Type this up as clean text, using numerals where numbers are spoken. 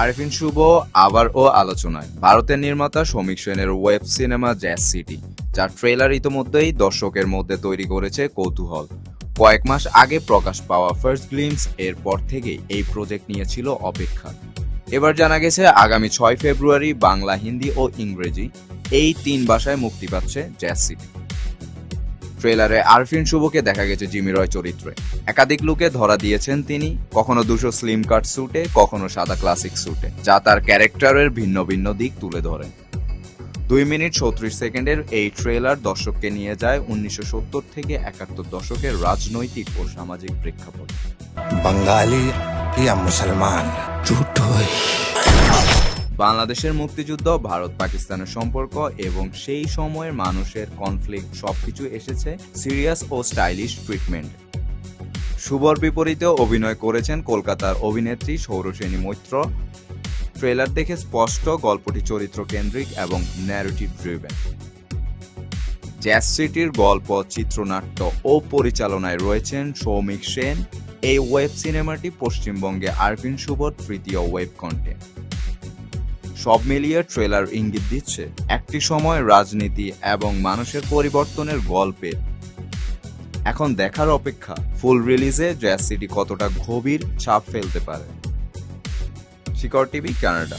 আরফিন শুভ আবারও আলোচনায়। ভারতের নির্মাতা সমীক সেনের ওয়েব সিনেমা জ্যাজ সিটি, যার ট্রেলার ইতোমধ্যেই দর্শকের মধ্যে তৈরি করেছে কৌতূহল। কয়েক মাস আগে প্রকাশ পাওয়া ফার্স্ট গ্লিমস এর পর থেকেই এই প্রজেক্ট নিয়েছিল অপেক্ষা। এবার জানা গেছে আগামী 6 ফেব্রুয়ারি বাংলা, হিন্দি ও ইংরেজি এই 3 ভাষায় মুক্তি পাচ্ছে জ্যাজ সিটি। ট্রেলারে আরফিন শুভকে দেখা গেছে জিমি রয় চরিত্রে। একাধিক লুকে ধরা দিয়েছেন তিনি, কখনো 200 স্লিম কাট স্যুটে, কখনো সাদা ক্লাসিক স্যুটে, যা তার ক্যারেক্টারের ভিন্ন ভিন্ন দিক তুলে ধরে। 2 মিনিট 34 সেকেন্ডের এই ট্রেলার দর্শককে নিয়ে যায় 1970 থেকে 71 দশকের রাজনৈতিক ও সামাজিক প্রেক্ষাপট। बंगाली या मुसलमान झूठो है। বাংলাদেশের মুক্তিযুদ্ধ, ভারত পাকিস্তানের সম্পর্ক এবং সেই সময়ের মানুষের কনফ্লিক্ট সবকিছু এসেছে সিরিয়াস ও স্টাইলিশ ট্রিটমেন্ট। শুভর বিপরীতে অভিনয় করেছেন কলকাতার অভিনেত্রী সৌরসেনী মৈত্র। ট্রেলার দেখে স্পষ্ট গল্পটি চরিত্র কেন্দ্রিক এবং ন্যারেটিভ ড্রিভেন। জ্যাজ সিটির গল্প, চিত্রনাট্য ও পরিচালনায় রয়েছেন সৌমিক সেন। এই ওয়েব সিনেমাটি পশ্চিমবঙ্গে আরফিন শুভর তৃতীয় ওয়েব কন্টেন্ট। সব মিলিয়ে ট্রেলার ইঙ্গিত দিচ্ছে একটি সময় রাজনীতি এবং মানুষের পরিবর্তনের গল্পের। এখন দেখার অপেক্ষা ফুল রিলিজে জ্যাজ সিটি কতটা গভীর ছাপ ফেলতে পারে। শিকড় টিভি, কানাডা।